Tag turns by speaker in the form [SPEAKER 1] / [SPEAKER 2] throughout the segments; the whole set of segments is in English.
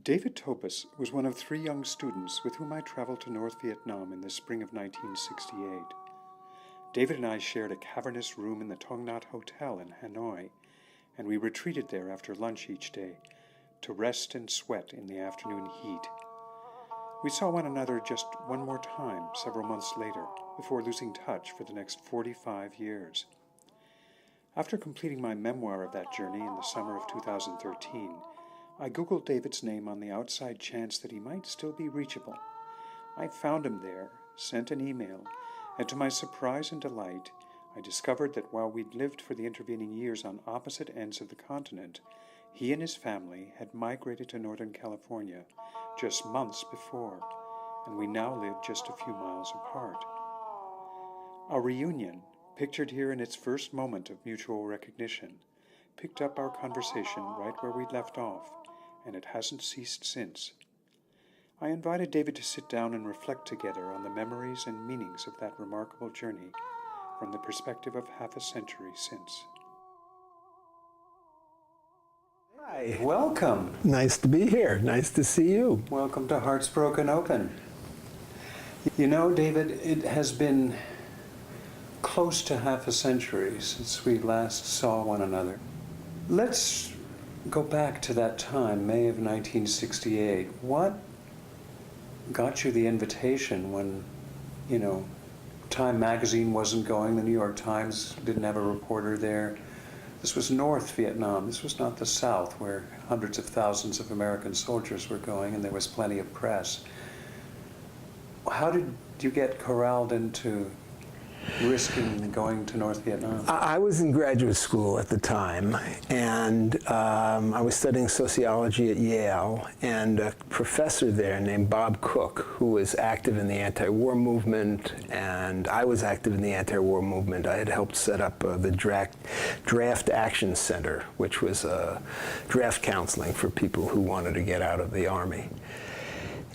[SPEAKER 1] David Topus was one of 3 young students with whom I traveled to North Vietnam in the spring of 1968. David and I shared a cavernous room in the Thong Nhat Hotel in Hanoi, and we retreated there after lunch each day to rest and sweat in the afternoon heat. We saw one another just one more time several months later before losing touch for the next 45 years. After completing my memoir of that journey in the summer of 2013, I Googled David's name on the outside chance that he might still be reachable. I found him there, sent an email, and to my surprise and delight, I discovered that while we'd lived for the intervening years on opposite ends of the continent, he and his family had migrated to Northern California just months before, and we now lived just a few miles apart. Our reunion, pictured here in its first moment of mutual recognition, picked up our conversation right where we'd left off, and it hasn't ceased since. I invited David to sit down and reflect together on the memories and meanings of that remarkable journey from the perspective of half a century since. Hi, welcome.
[SPEAKER 2] Nice to be here. Nice to see you.
[SPEAKER 1] Welcome to Hearts Broken Open. You know, David, it has been close to half a century since we last saw one another. Let's go back to that time, May of 1968. What got you the invitation when, Time magazine wasn't going, the New York Times didn't have a reporter there? This was North Vietnam. This was not the South, where hundreds of thousands of American soldiers were going and there was plenty of press. How did you get corralled into risking going to North Vietnam?
[SPEAKER 2] I was in graduate school at the time, and I was studying sociology at Yale, and a professor there named Bob Cook, who was active in the anti-war movement, and I was active in the anti-war movement. I had helped set up the Draft Action Center, which was draft counseling for people who wanted to get out of the Army.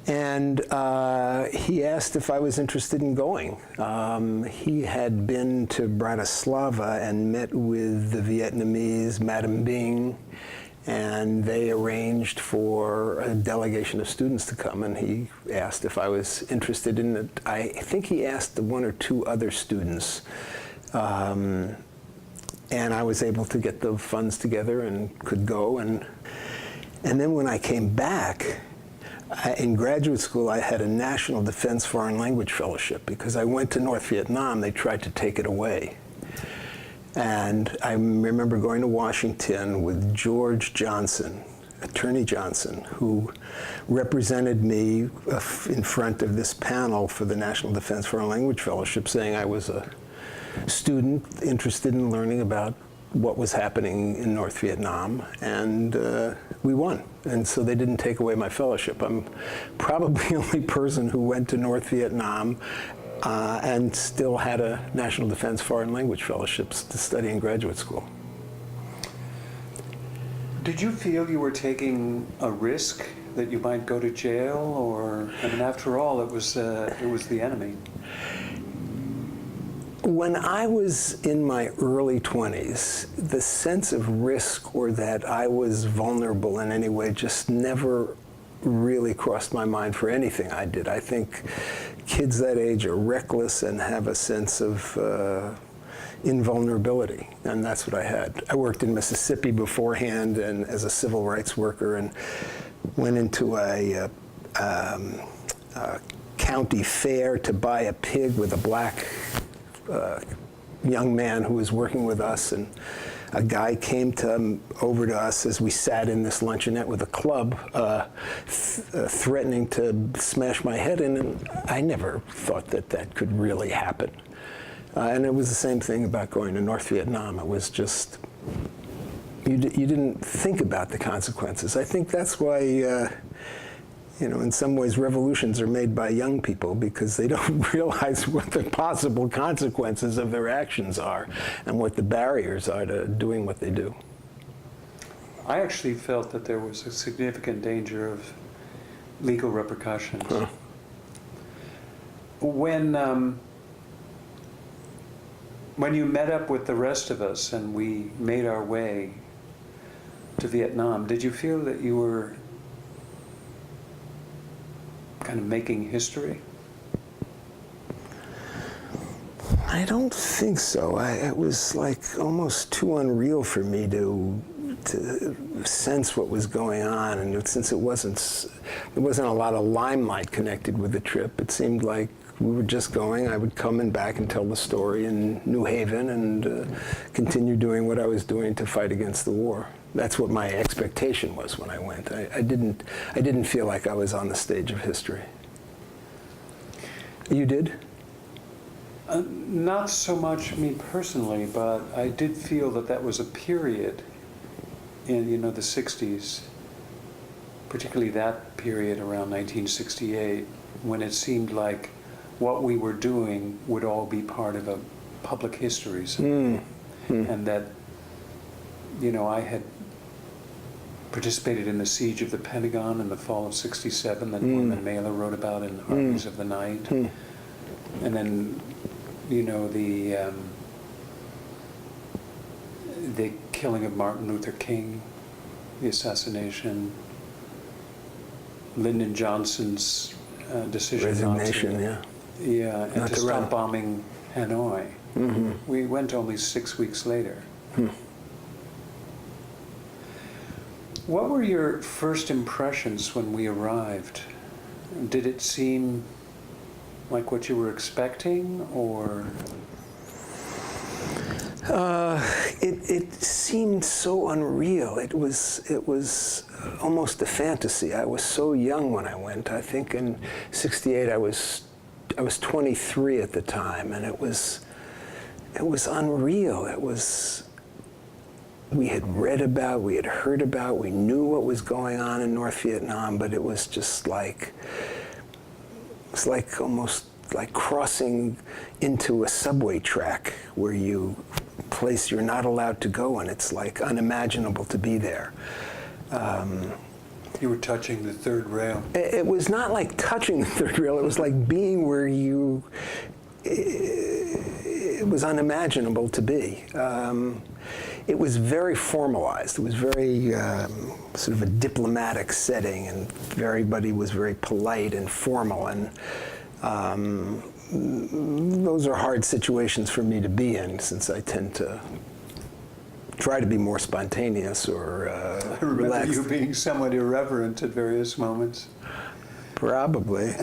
[SPEAKER 2] And he asked if I was interested in going. He had been to Bratislava and met with the Vietnamese Madame Binh, and they arranged for a delegation of students to come, and he asked if I was interested in it. I think he asked 1 or 2 other students, and I was able to get the funds together and could go. And then when I came back, in graduate school, I had a National Defense Foreign Language Fellowship because I went to North Vietnam. They tried to take it away. And I remember going to Washington with George Johnson, Attorney Johnson, who represented me in front of this panel for the National Defense Foreign Language Fellowship, saying I was a student interested in learning about what was happening in North Vietnam, and we won. And so they didn't take away my fellowship. I'm probably the only person who went to North Vietnam and still had a National Defense Foreign Language Fellowship to study in graduate school.
[SPEAKER 1] Did you feel you were taking a risk that you might go to jail, or, after all, it was the enemy?
[SPEAKER 2] When I was in my early 20s, the sense of risk or that I was vulnerable in any way just never really crossed my mind for anything I did. I think kids that age are reckless and have a sense of invulnerability, and that's what I had. I worked in Mississippi beforehand and as a civil rights worker, and went into a county fair to buy a pig with a black young man who was working with us, and a guy came over to us as we sat in this luncheonette with a club, threatening to smash my head in, and I never thought that could really happen. And it was the same thing about going to North Vietnam. It was just, you didn't think about the consequences. I think that's why in some ways, revolutions are made by young people because they don't realize what the possible consequences of their actions are and what the barriers are to doing what they do.
[SPEAKER 1] I actually felt that there was a significant danger of legal repercussions.
[SPEAKER 2] Huh.
[SPEAKER 1] When you met up with the rest of us and we made our way to Vietnam, did you feel that you were kind of making history?
[SPEAKER 2] I don't think so. It was like almost too unreal for me to sense what was going on, and since there wasn't a lot of limelight connected with the trip, it seemed like we were just going. I would come and back and tell the story in New Haven and continue doing what I was doing to fight against the war. That's what my expectation was when I went. I didn't feel like I was on the stage of history. You did?
[SPEAKER 1] Not so much me personally, but I did feel that that was a period in, the 60s, particularly that period around 1968, when it seemed like what we were doing would all be part of a public history. And that, I had participated in the siege of the Pentagon in the fall of 67 that Norman Mailer wrote about in Armies of the Night. And then, the killing of Martin Luther King, the assassination, Lyndon Johnson's decision
[SPEAKER 2] resignation,
[SPEAKER 1] and to stop bombing Hanoi. We went only 6 weeks later. What were your first impressions when we arrived? Did it seem like what you were expecting, or?
[SPEAKER 2] It seemed so unreal. It was almost a fantasy. I was so young when I went. I think in '68 I was 23 at the time, and it was unreal. We had read about, we had heard about, we knew what was going on in North Vietnam, but it was just like, it's like almost like crossing into a subway track where place you're not allowed to go, and it's like unimaginable to be there.
[SPEAKER 1] You were touching the third rail.
[SPEAKER 2] It was not like touching the third rail, it was like being where it was unimaginable to be. It was very formalized. It was very sort of a diplomatic setting, and everybody was very polite and formal, and those are hard situations for me to be in, since I tend to try to be more spontaneous or
[SPEAKER 1] I remember
[SPEAKER 2] relaxed.
[SPEAKER 1] you being somewhat irreverent at various moments.
[SPEAKER 2] Probably.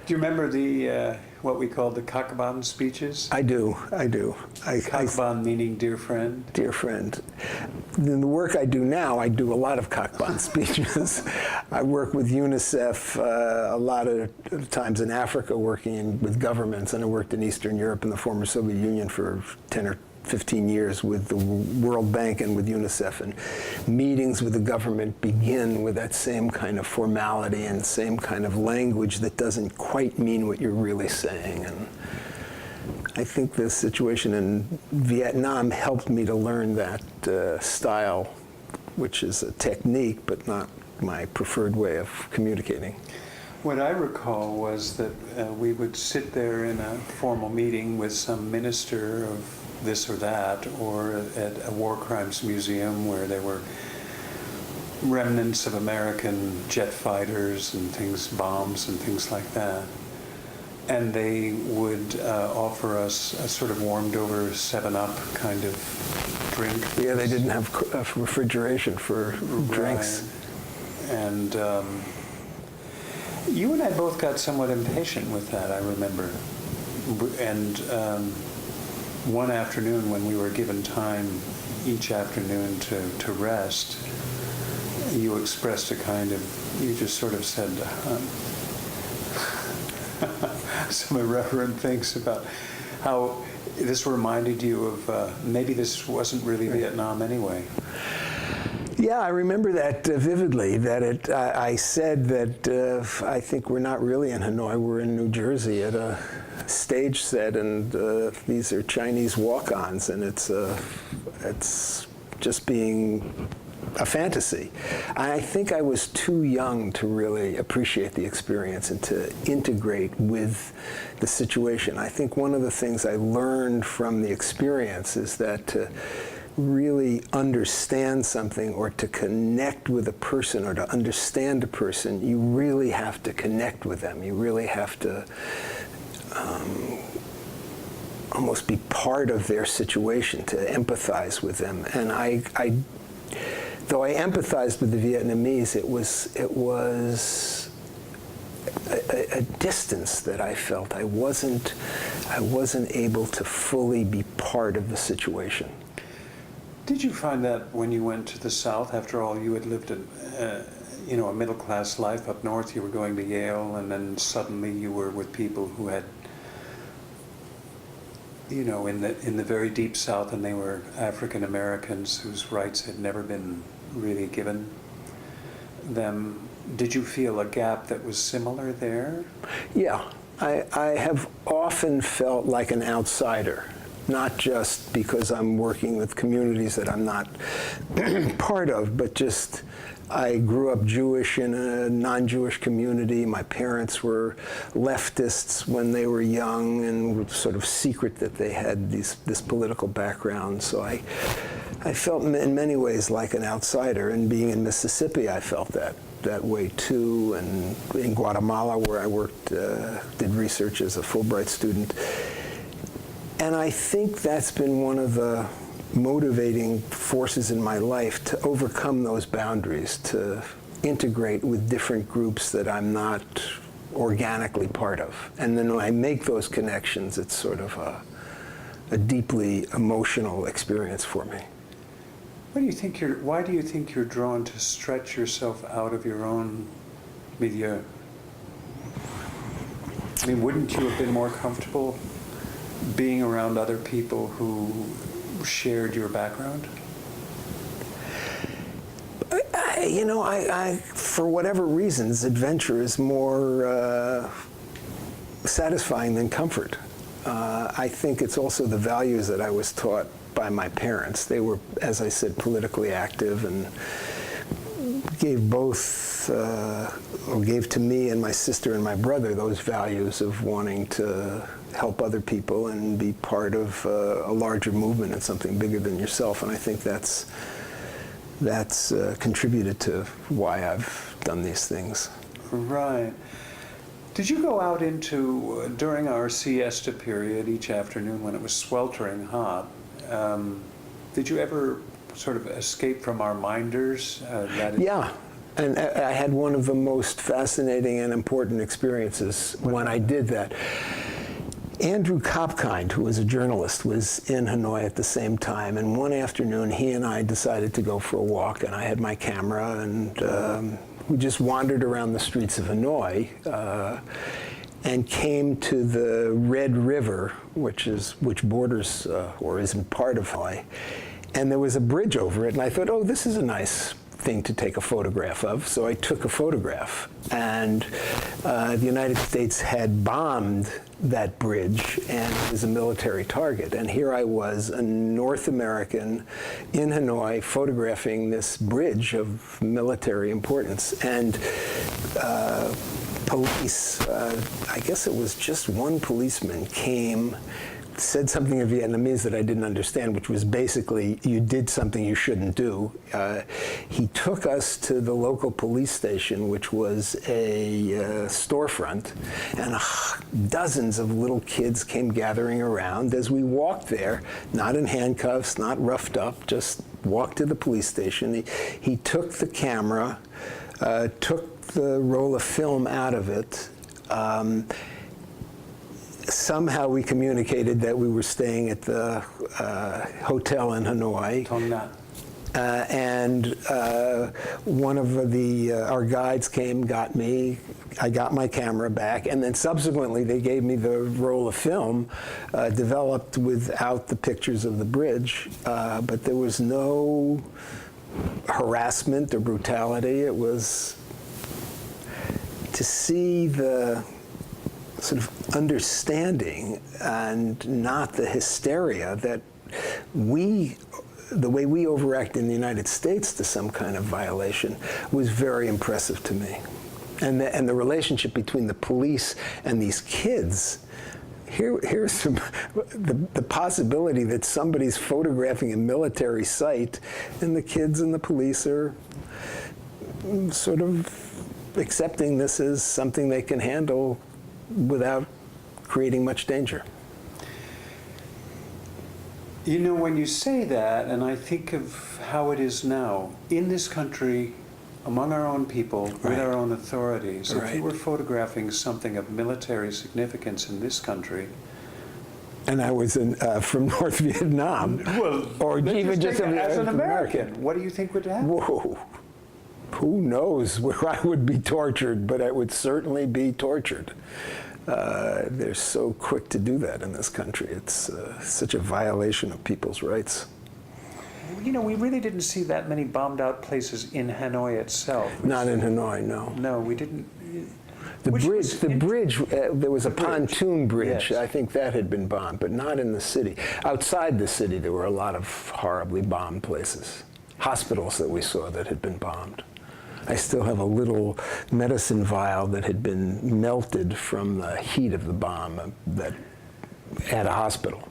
[SPEAKER 1] Do you remember the what we called the Kakban speeches?
[SPEAKER 2] I do.
[SPEAKER 1] Kakban meaning dear friend.
[SPEAKER 2] Dear friend. In the work I do now, I do a lot of Kakban speeches. I work with UNICEF a lot of times in Africa, working with governments, and I worked in Eastern Europe and the former Soviet Union for 10 or 15 years with the World Bank and with UNICEF, and meetings with the government begin with that same kind of formality and same kind of language that doesn't quite mean what you're really saying. And I think the situation in Vietnam helped me to learn that style, which is a technique but not my preferred way of communicating.
[SPEAKER 1] What I recall was that we would sit there in a formal meeting with some minister of this or that, or at a war crimes museum where there were remnants of American jet fighters and things, bombs and things like that. And they would offer us a sort of warmed over 7-Up kind of drink.
[SPEAKER 2] Yeah, they didn't have refrigeration for drinks.
[SPEAKER 1] And you and I both got somewhat impatient with that, I remember. And one afternoon when we were given time each afternoon to rest, you expressed you just sort of said some irreverent things about how this reminded you of maybe this wasn't really Vietnam anyway.
[SPEAKER 2] Yeah, I remember that vividly, that I said that I think we're not really in Hanoi, we're in New Jersey at a stage set, and these are Chinese walk-ons, and it's just being a fantasy. I think I was too young to really appreciate the experience and to integrate with the situation. I think one of the things I learned from the experience is that really understand something or to connect with a person or to understand a person, you really have to connect with them. You really have to almost be part of their situation, to empathize with them. And though I empathized with the Vietnamese, it was a distance that I felt. I wasn't able to fully be part of the situation.
[SPEAKER 1] Did you find that when you went to the South, after all, you had lived a middle-class life up north, you were going to Yale, and then suddenly you were with people who had, in the very deep South, and they were African Americans whose rights had never been really given them. Did you feel a gap that was similar there?
[SPEAKER 2] Yeah, I have often felt like an outsider, not just because I'm working with communities that I'm not part of, but just I grew up Jewish in a non-Jewish community. My parents were leftists when they were young and were sort of secret that they had this political background. So I felt in many ways like an outsider, and being in Mississippi, I felt that way too, and in Guatemala, where I worked, did research as a Fulbright student. And I think that's been one of the motivating forces in my life, to overcome those boundaries, to integrate with different groups that I'm not organically part of. And then when I make those connections, it's sort of a deeply emotional experience for me.
[SPEAKER 1] Why do you think you're drawn to stretch yourself out of your own milieu? I mean, wouldn't you have been more comfortable being around other people who shared your background?
[SPEAKER 2] I for whatever reasons, adventure is more satisfying than comfort. I think it's also the values that I was taught by my parents. They were, as I said, politically active, and gave to me and my sister and my brother those values of wanting to help other people and be part of a larger movement and something bigger than yourself. And I think that's contributed to why I've done these things.
[SPEAKER 1] Right. Did you go out during our siesta period each afternoon when it was sweltering hot, did you ever sort of escape from our minders?
[SPEAKER 2] Yeah, and I had one of the most fascinating and important experiences when I did that. Andrew Kopkind, who was a journalist, was in Hanoi at the same time, and one afternoon he and I decided to go for a walk, and I had my camera, and we just wandered around the streets of Hanoi and came to the Red River, which borders or isn't part of Hanoi, and there was a bridge over it, and I thought, oh, this is a nice thing to take a photograph of. So I took a photograph, and the United States had bombed that bridge, and it was a military target. And here I was, a North American in Hanoi, photographing this bridge of military importance. And police, I guess it was just one policeman, came, said something in Vietnamese that I didn't understand, which was basically, you did something you shouldn't do. He took us to the local police station, which was a storefront, and dozens of little kids came gathering around as we walked there, not in handcuffs, not roughed up, just walked to the police station. He took the camera, took the roll of film out of it. Somehow we communicated that we were staying at the hotel in Hanoi. And one of our guides came, got me. I got my camera back, and then subsequently they gave me the roll of film developed without the pictures of the bridge, but there was no harassment or brutality. It was to see the sort of understanding and not the hysteria that the way we overact in the United States to some kind of violation was very impressive to me. And the relationship between the police and these kids here's the possibility that somebody's photographing a military site, and the kids and the police are sort of accepting this as something they can handle without creating much danger.
[SPEAKER 1] You know, when you say that, and I think of how it is now, in this country, among our own people, with
[SPEAKER 2] Right.
[SPEAKER 1] our own authorities, if
[SPEAKER 2] Right.
[SPEAKER 1] you were photographing something of military significance in this country,
[SPEAKER 2] And I was from North Vietnam, or
[SPEAKER 1] let's
[SPEAKER 2] even just
[SPEAKER 1] take it as an
[SPEAKER 2] American.
[SPEAKER 1] American, what do you think would happen?
[SPEAKER 2] Whoa. Who knows where I would be tortured, but I would certainly be tortured. They're so quick to do that in this country. It's such a violation of people's rights.
[SPEAKER 1] You know, we really didn't see that many bombed out places in Hanoi itself.
[SPEAKER 2] Not in Hanoi, no.
[SPEAKER 1] No, we didn't.
[SPEAKER 2] The bridge, there was a
[SPEAKER 1] bridge.
[SPEAKER 2] pontoon bridge.
[SPEAKER 1] Yes.
[SPEAKER 2] I think that had been bombed, but not in the city. Outside the city, there were a lot of horribly bombed places. Hospitals that we saw that had been bombed. I still have a little medicine vial that had been melted from the heat of the bomb that at a hospital.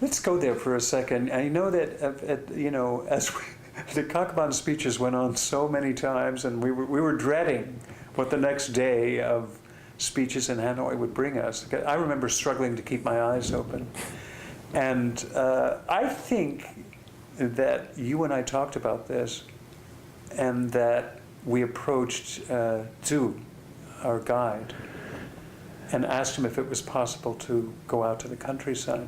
[SPEAKER 1] Let's go there for a second. I know that, as the Kakban speeches went on so many times, and we were dreading what the next day of speeches in Hanoi would bring us. I remember struggling to keep my eyes open. And I think that you and I talked about this, and that we approached Zhu, our guide, and asked him if it was possible to go out to the countryside.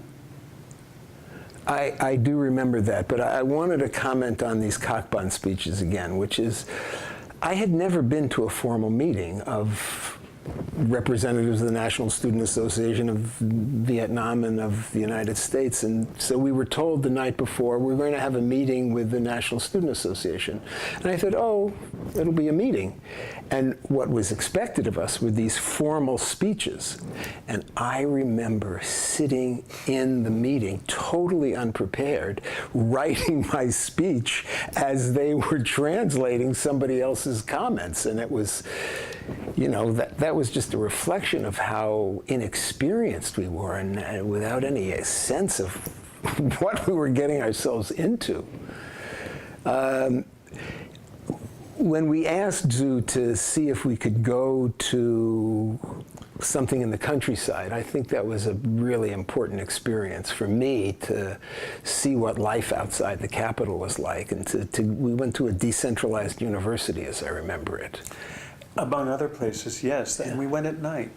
[SPEAKER 2] I do remember that, but I wanted to comment on these Kakban speeches again, which is, I had never been to a formal meeting of representatives of the National Student Association of Vietnam and of the United States. And so we were told the night before, we're going to have a meeting with the National Student Association. And I thought, oh, it'll be a meeting. And what was expected of us were these formal speeches. And I remember sitting in the meeting, totally unprepared, writing my speech as they were translating somebody else's comments. And it was, you know, that was just a reflection of how inexperienced we were, and without any sense of what we were getting ourselves into. When we asked Zhu to see if we could go to something in the countryside, I think that was a really important experience for me to see what life outside the capital was like. And we went to a decentralized university, as I remember it.
[SPEAKER 1] Among other places, yes, and we went at night.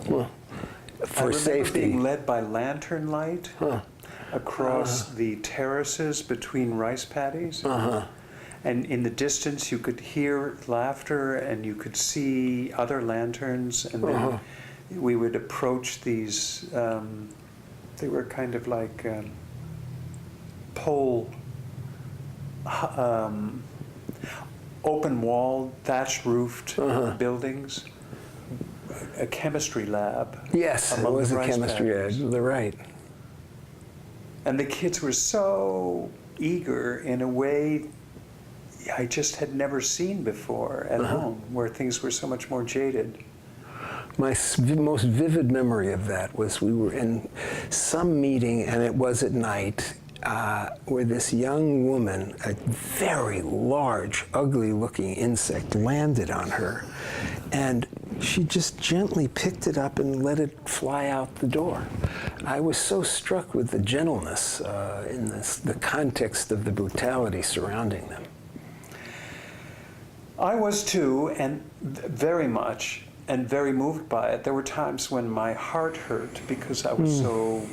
[SPEAKER 2] Well, for safety.
[SPEAKER 1] Being led by lantern light across the terraces between rice paddies. And in the distance, you could hear laughter, and you could see other lanterns. And then we would approach these. They were kind of like pole, open wall, thatch roofed buildings. A chemistry lab.
[SPEAKER 2] Yes, it was a chemistry lab. You're right.
[SPEAKER 1] And the kids were so eager in a way I just had never seen before at home, where things were so much more jaded.
[SPEAKER 2] My most vivid memory of that was we were in some meeting, and it was at night, where this young woman, a very large, ugly-looking insect, landed on her, and she just gently picked it up and let it fly out the door. I was so struck with the gentleness in the context of the brutality surrounding them.
[SPEAKER 1] I was too, and very much, and very moved by it. There were times when my heart hurt because I was so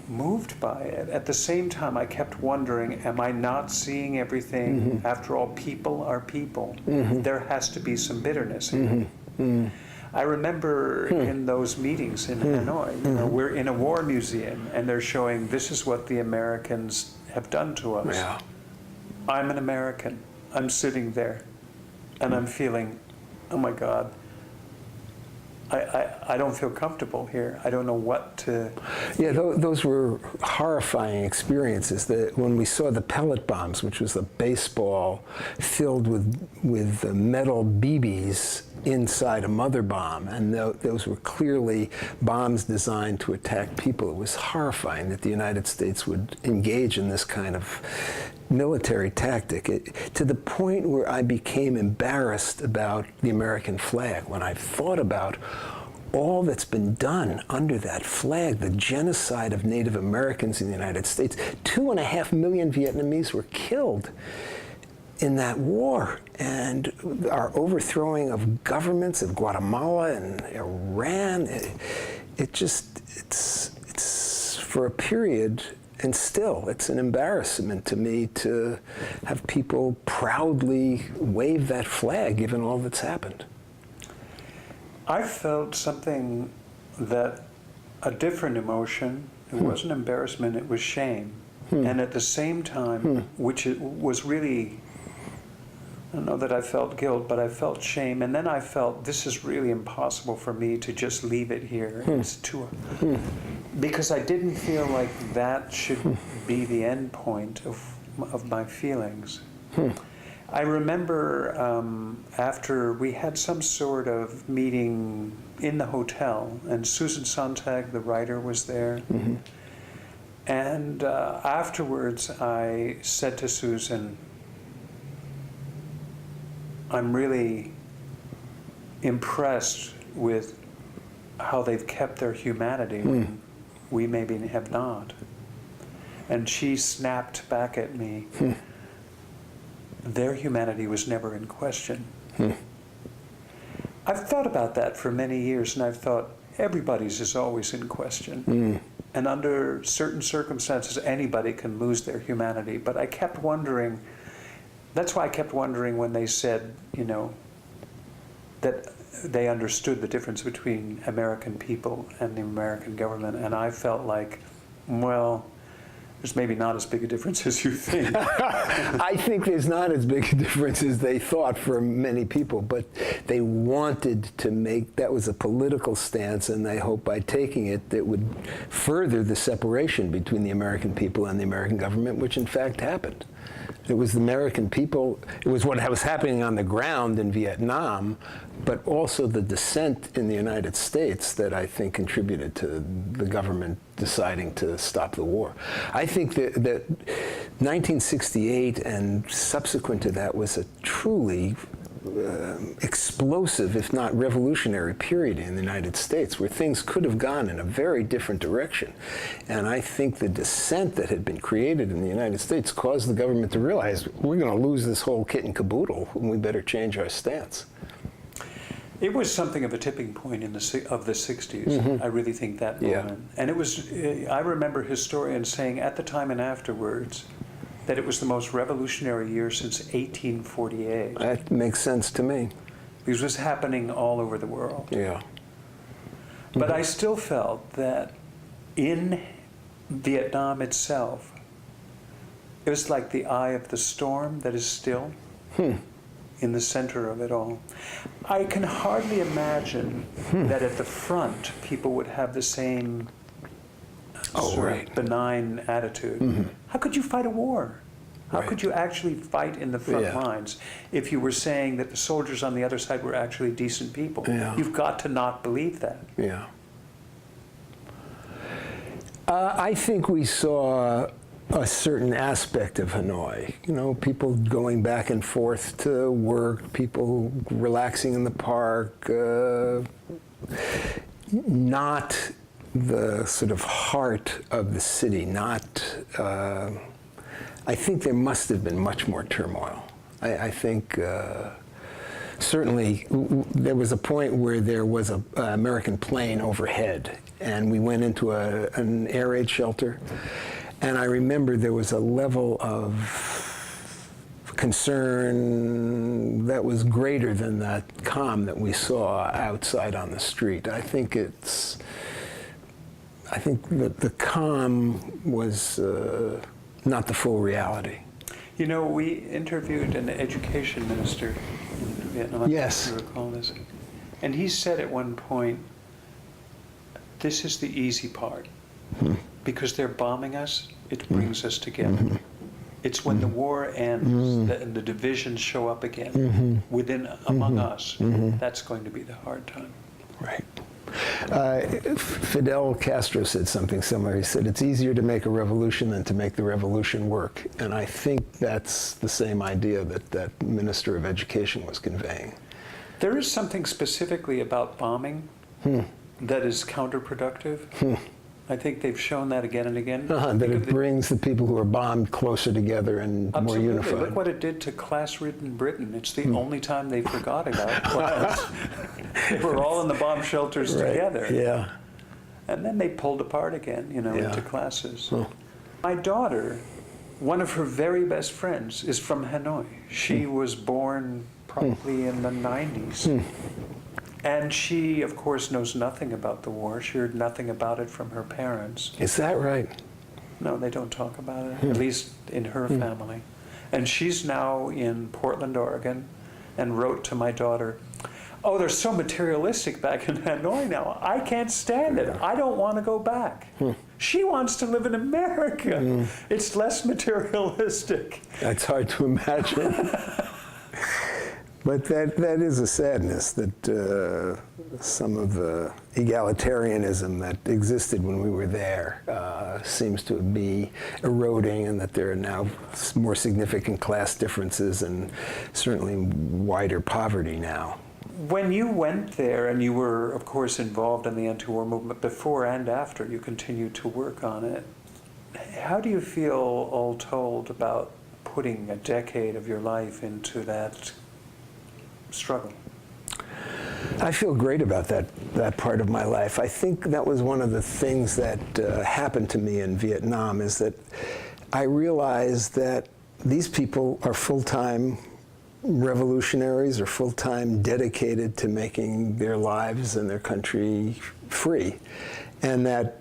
[SPEAKER 1] moved by it. At the same time, I kept wondering, am I not seeing everything? After all, people are people. There has to be some bitterness in it. I remember in those meetings in Hanoi, you know, we're in a war museum, and they're showing this is what the Americans have done to us.
[SPEAKER 2] Yeah.
[SPEAKER 1] I'm an American. I'm sitting there, and I'm feeling, oh my God, I don't feel comfortable here. I don't know what to...
[SPEAKER 2] Yeah, those were horrifying experiences. When we saw the pellet bombs, which was a baseball filled with metal BBs, inside a mother bomb, and those were clearly bombs designed to attack people. It was horrifying that the United States would engage in this kind of military tactic, to the point where I became embarrassed about the American flag. When I thought about all that's been done under that flag, the genocide of Native Americans in the United States, 2.5 million Vietnamese were killed in that war, and our overthrowing of governments of Guatemala and Iran, it's for a period, and still, it's an embarrassment to me to have people proudly wave that flag given all that's happened.
[SPEAKER 1] I felt something a different emotion. It wasn't embarrassment, it was shame. And at the same time, which it was really, I don't know that I felt guilt, but I felt shame. And then I felt this is really impossible for me to just leave it here. It's too, because I didn't feel like that should be the end point of my feelings. I remember after we had some sort of meeting in the hotel, and Susan Sontag, the writer, was there. And afterwards, I said to Susan, I'm really impressed with how they've kept their humanity when we maybe have not. And she snapped back at me, their humanity was never in question. I've thought about that for many years, and I've thought everybody's is always in question. And under certain circumstances, anybody can lose their humanity. But I kept wondering, that's why I kept wondering when they said, you know, that they understood the difference between American people and the American government. And I felt like, well, there's maybe not as big a difference as you think.
[SPEAKER 2] I think there's not as big a difference as they thought for many people, but they wanted to make, that was a political stance, and they hoped by taking it, that would further the separation between the American people and the American government, which in fact happened. It was the American people, it was what was happening on the ground in Vietnam, but also the dissent in the United States that I think contributed to the government deciding to stop the war. I think that 1968 and subsequent to that was a truly explosive, if not revolutionary, period in the United States where things could have gone in a very different direction. And I think the dissent that had been created in the United States caused the government to realize we're going to lose this whole kit and caboodle and we better change our stance.
[SPEAKER 1] It was something of a tipping point of the 60s. I really think that moment. And it was, I remember historians saying at the time and afterwards that it was the most revolutionary year since 1848.
[SPEAKER 2] That makes sense to me.
[SPEAKER 1] Because it was happening all over the world.
[SPEAKER 2] Yeah.
[SPEAKER 1] But I still felt that in Vietnam itself, it was like the eye of the storm that is still in the center of it all. I can hardly imagine that at the front people would have the same sort of benign attitude. How could you fight a war? How could you actually fight in the front lines if you were saying that the soldiers on the other side were actually decent people? You've got to not believe that.
[SPEAKER 2] I think we saw a certain aspect of Hanoi. You know, people going back and forth to work, people relaxing in the park, not the sort of heart of the city, not, I think there must have been much more turmoil. I think certainly there was a point where there was an American plane overhead, and we went into an air raid shelter, and I remember there was a level of concern that was greater than that calm that we saw outside on the street. I think that the calm was not the full reality.
[SPEAKER 1] You know, we interviewed an education minister in Vietnam.
[SPEAKER 2] Yes.
[SPEAKER 1] I don't know if you recall this. And he said at one point, this is the easy part. Because they're bombing us, it brings us together. It's when the war ends and the divisions show up again among us. That's going to be the hard time.
[SPEAKER 2] Right. Fidel Castro said something similar. He said, it's easier to make a revolution than to make the revolution work. And I think that's the same idea that that Minister of Education was conveying.
[SPEAKER 1] There is something specifically about bombing that is counterproductive. I think they've shown that again and again.
[SPEAKER 2] That it brings the people who are bombed closer together and more unified.
[SPEAKER 1] Look what it did to class-ridden Britain. It's the only time they forgot about class. They were all in the bomb shelters together.
[SPEAKER 2] Yeah.
[SPEAKER 1] And then they pulled apart again, into classes. My daughter, one of her very best friends, is from Hanoi. She was born probably in the 90s. And she, of course, knows nothing about the war. She heard nothing about it from her parents.
[SPEAKER 2] Is that right?
[SPEAKER 1] No, they don't talk about it, at least in her family. And she's now in Portland, Oregon, and wrote to my daughter, oh, they're so materialistic back in Hanoi now. I can't stand it. I don't want to go back. She wants to live in America. It's less materialistic.
[SPEAKER 2] That's hard to imagine. But that is a sadness that some of the egalitarianism that existed when we were there seems to be eroding, and that there are now more significant class differences and certainly wider poverty now.
[SPEAKER 1] When you went there, and you were, of course, involved in the anti-war movement before and after, you continued to work on it, how do you feel, all told, about putting a decade of your life into that struggle?
[SPEAKER 2] I feel great about that part of my life. I think that was one of the things that happened to me in Vietnam, is that I realized that these people are full-time revolutionaries, or full-time dedicated to making their lives and their country free, and that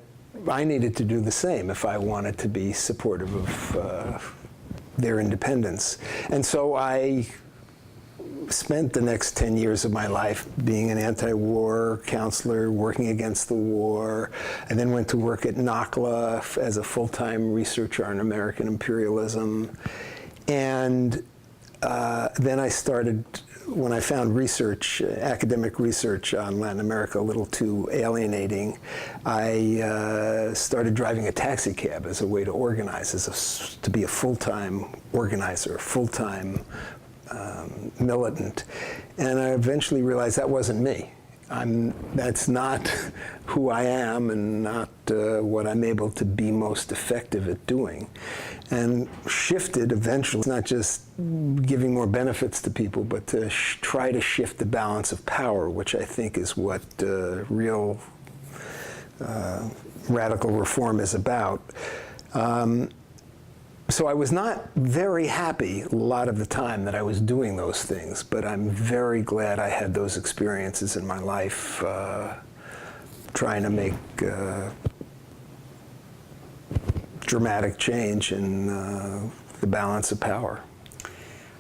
[SPEAKER 2] I needed to do the same if I wanted to be supportive of their independence. And so I spent the next 10 years of my life being an anti-war counselor, working against the war. I then went to work at NACLA as a full-time researcher on American imperialism. And then I started, when I found research, academic research on Latin America a little too alienating, I started driving a taxi cab as a way to organize, to be a full-time organizer, full-time militant. And I eventually realized that wasn't me. That's not who I am, and not what I'm able to be most effective at doing. And shifted eventually, not just giving more benefits to people, but to try to shift the balance of power, which I think is what real radical reform is about. So I was not very happy a lot of the time that I was doing those things, but I'm very glad I had those experiences in my life trying to make dramatic change in the balance of power.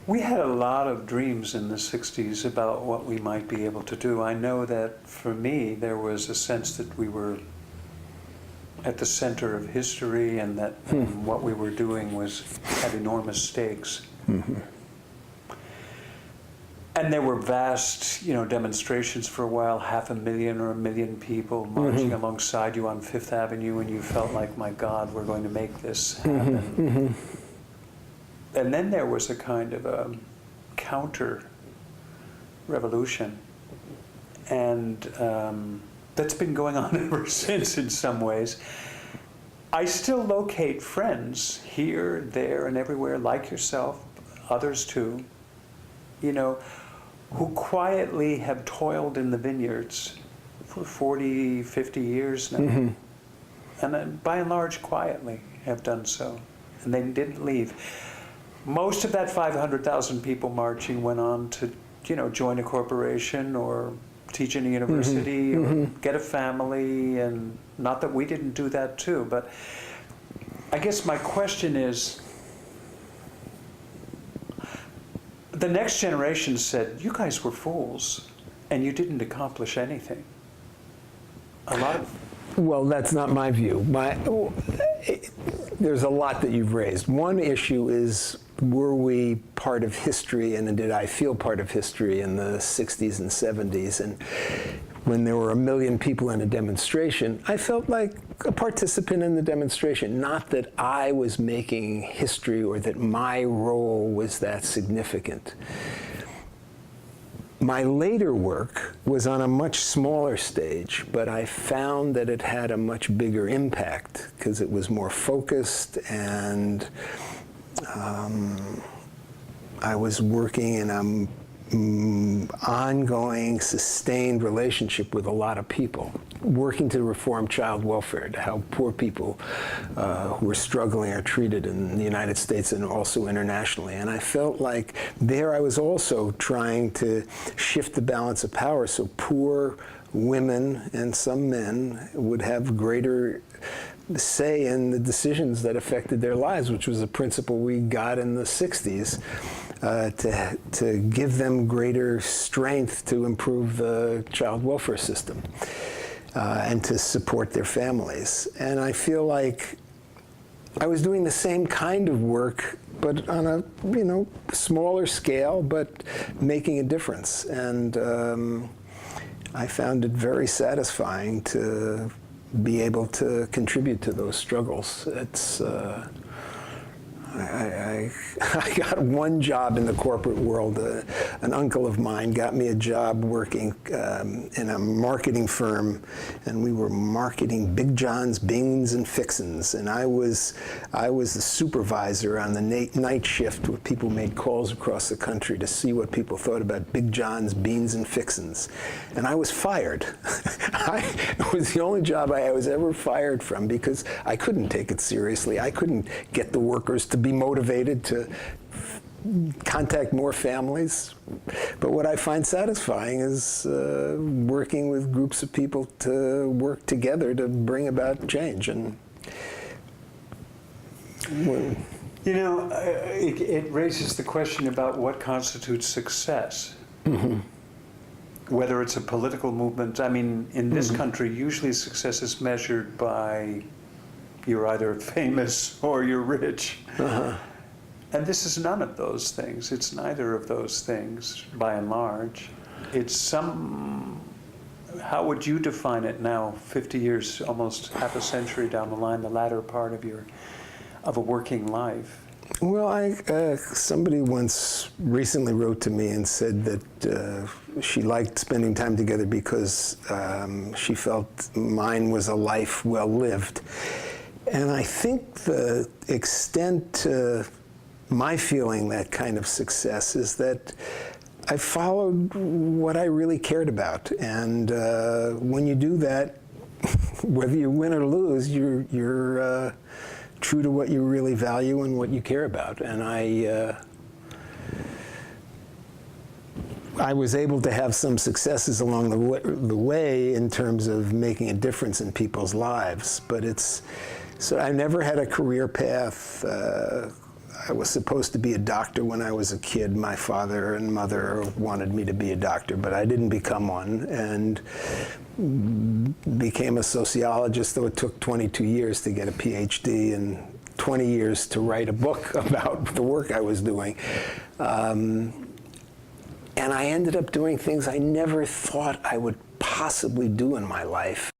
[SPEAKER 1] We had a lot of dreams in the 60s about what we might be able to do. I know that for me, there was a sense that we were at the center of history, and that what we were doing had enormous stakes. And there were vast, demonstrations for a while, 500,000 or 1 million people marching alongside you on Fifth Avenue, and you felt like, my God, we're going to make this happen. And then there was a kind of a counter-revolution, and that's been going on ever since in some ways. I still locate friends here, there, and everywhere, like yourself, others too, who quietly have toiled in the vineyards for 40, 50 years now. And by and large, quietly have done so. And they didn't leave. Most of that 500,000 people marching went on to, join a corporation or teach in a university or get a family, and not that we didn't do that too, but I guess my question is, the next generation said, you guys were fools and you didn't accomplish anything. A lot of...
[SPEAKER 2] Well, that's not my view. there's a lot that you've raised. One issue is, were we part of history, and did I feel part of history in the 60s and 70s? And when there were 1 million people in a demonstration, I felt like a participant in the demonstration, not that I was making history or that my role was that significant. My later work was on a much smaller stage, but I found that it had a much bigger impact because it was more focused, and I was working in an ongoing, sustained relationship with a lot of people, working to reform child welfare, to how poor people who are struggling are treated in the United States and also internationally. And I felt like there I was also trying to shift the balance of power so poor women and some men would have greater say in the decisions that affected their lives, which was a principle we got in the 60s. To give them greater strength to improve the child welfare system and to support their families. And I feel like I was doing the same kind of work, but on a smaller scale, but making a difference. And I found it very satisfying to be able to contribute to those struggles. It's I got one job in the corporate world. An uncle of mine got me a job working in a marketing firm, and we were marketing Big John's Beans and Fixins. And I was the supervisor on the night shift where people made calls across the country to see what people thought about Big John's Beans and Fixins. And I was fired. It was the only job I was ever fired from because I couldn't take it seriously. I couldn't get the workers to be motivated to contact more families. But what I find satisfying is working with groups of people to work together to bring about change. And
[SPEAKER 1] it raises the question about what constitutes success. Mm-hmm. Whether it's a political movement. I mean, in this country, usually success is measured by you're either famous or you're rich. Uh-huh. And this is none of those things. It's neither of those things, by and large. It's how would you define it now, 50 years, almost half a century down the line, the latter part of a working life?
[SPEAKER 2] Well, somebody once recently wrote to me and said that she liked spending time together because she felt mine was a life well lived. And I think the extent to my feeling that kind of success is that I followed what I really cared about. And when you do that, whether you win or lose, you're true to what you really value and what you care about. And I was able to have some successes along the way in terms of making a difference in people's lives. But so I never had a career path. I was supposed to be a doctor when I was a kid. My father and mother wanted me to be a doctor, but I didn't become one, and became a sociologist, though it took 22 years to get a PhD and 20 years to write a book about the work I was doing. And I ended up doing things I never thought I would possibly do in my life.